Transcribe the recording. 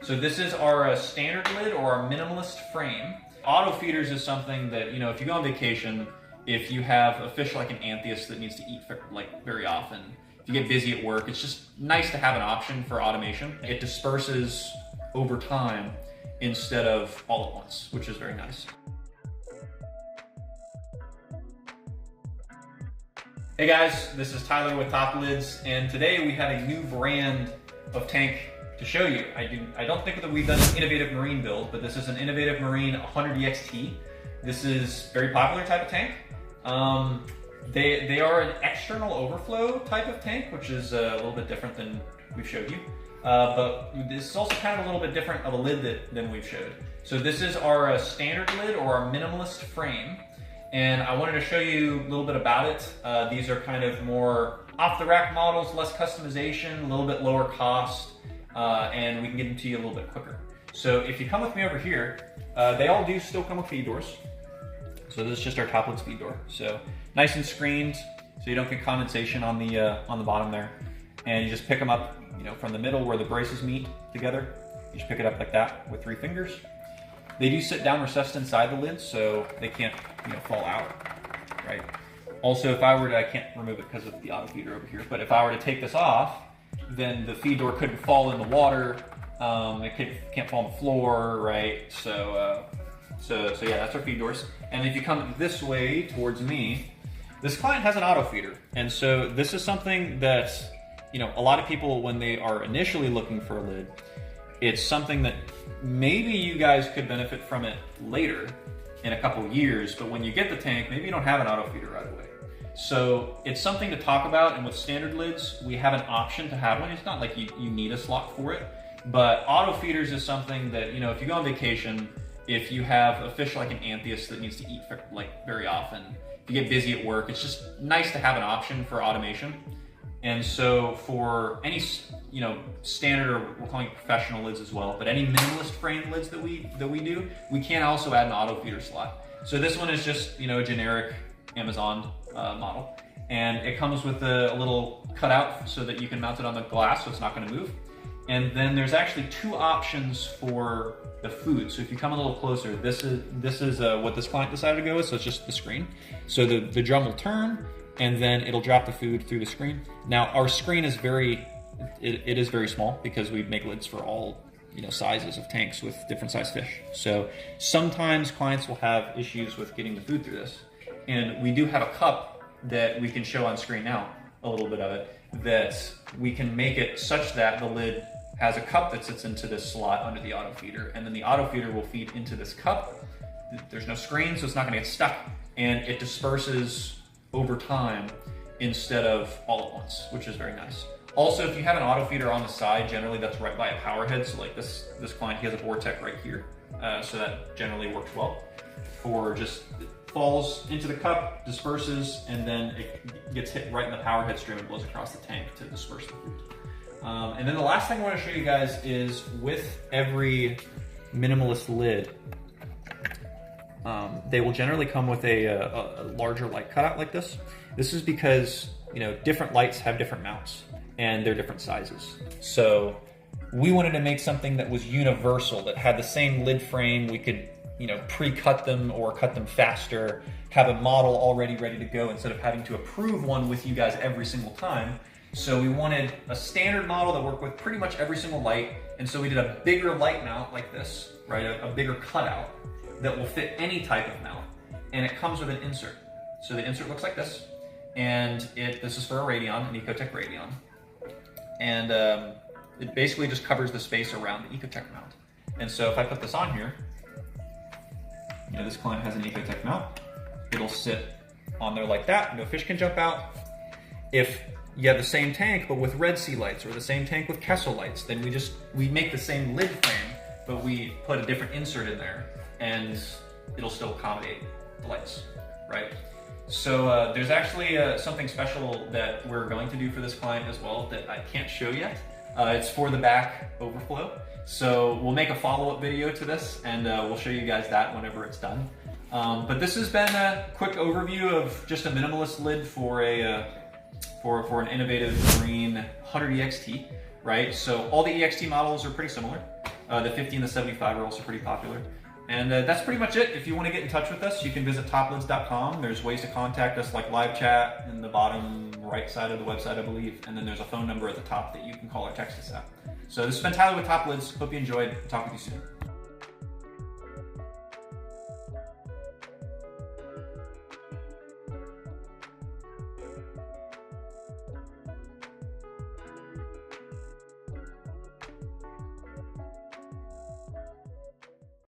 So this is our standard lid or our minimalist frame. Auto feeders is something that, you know, if you go on vacation, if you have a fish like an anthias that needs to eat like very often, if you get busy at work, it's just nice to have an option for automation. It disperses over time instead of all at once, which is very nice. Hey guys, this is Tyler with Top Lids, and today we have a new brand of tank to show you. I don't think that we've done an innovative marine build, but this is an innovative marine 100 EXT. This is a very popular type of tank. They are an external overflow type of tank, which is a little bit different than we've showed you. But this is also kind of a little bit different of a lid than we've showed. So this is our standard lid or our minimalist frame. And I wanted to show you a little bit about it. These are kind of more off-the-rack models, less customization, a little bit lower cost, and we can get them to you a little bit quicker. So if you come with me over here, they all do still come with feed doors. So this is just our top lid feed door. So nice and screened, so you don't get condensation on the bottom there. And you just pick them up, you know, from the middle where the braces meet together. You just pick it up like that with 3 fingers. They do sit down recessed inside the lid, so they can't, you know, fall out, right? Also, if I were to, I can't remove it because of the auto feeder over here, but if I were to take this off, then the feed door couldn't fall in the water. It can't fall on the floor, right? So yeah, that's our feed doors. And if you come this way towards me, this client has an auto feeder. And so this is something that, you know, a lot of people, when they are initially looking for a lid, it's something that maybe you guys could benefit from it later in a couple years, but when you get the tank, maybe you don't have an auto feeder right away. So it's something to talk about, and with standard lids, we have an option to have one. It's not like you need a slot for it, but auto feeders is something that, you know, if you go on vacation, if you have a fish like an anthias that needs to eat like very often, if you get busy at work, it's just nice to have an option for automation. And so for any, you know, standard, or we're calling it professional lids as well, but any minimalist frame lids that we do, we can also add an auto feeder slot. So this one is just, you know, a generic Amazon model. And it comes with a little cutout so that you can mount it on the glass so it's not gonna move. And then there's actually 2 options for the food. So if you come a little closer, this is what this client decided to go with, so it's just the screen. So the drum will turn, and then it'll drop the food through the screen. Now our screen is it is very small because we make lids for all, you know, sizes of tanks with different size fish. So sometimes clients will have issues with getting the food through this. And we do have a cup that we can show on screen now, a little bit of it, that we can make it such that the lid has a cup that sits into this slot under the auto feeder, and then the auto feeder will feed into this cup. There's no screen, so it's not gonna get stuck, and it disperses over time instead of all at once, which is very nice. Also, if you have an auto feeder on the side, generally that's right by a power head. So like this client, he has a Vortec right here. So that generally works well for just, it falls into the cup, disperses, and then it gets hit right in the power head stream and blows across the tank to disperse the food. And then the last thing I want to show you guys is with every minimalist lid, they will generally come with a larger light cutout like this. This is because, you know, different lights have different mounts and they're different sizes. So we wanted to make something that was universal, that had the same lid frame. We could, you know, pre-cut them or cut them faster, have a model already ready to go instead of having to approve one with you guys every single time. So we wanted a standard model that worked with pretty much every single light. And so we did a bigger light mount like this, right? A bigger cutout that will fit any type of mount. And it comes with an insert. So the insert looks like this. And this is for a Radion, an Ecotech Radion. And it basically just covers the space around the Ecotech mount. And so if I put this on here, you know, this client has an Ecotech mount. It'll sit on there like that. No fish can jump out. If you have the same tank, but with Red Sea lights, or the same tank with Kessel lights, then we make the same lid frame, but we put a different insert in there, and it'll still accommodate the lights, right? So there's actually something special that we're going to do for this client as well that I can't show yet. It's for the back overflow. So we'll make a follow-up video to this, and we'll show you guys that whenever it's done. But this has been a quick overview of just a minimalist lid for an innovative marine 100 EXT, right? So all the EXT models are pretty similar. The 50 and the 75 are also pretty popular. And that's pretty much it. If you want to get in touch with us, you can visit toplids.com. There's ways to contact us, like live chat in the bottom right side of the website, I believe. And then there's a phone number at the top that you can call or text us at. So this has been Tyler with Top Lids. Hope you enjoyed. Talk with you soon.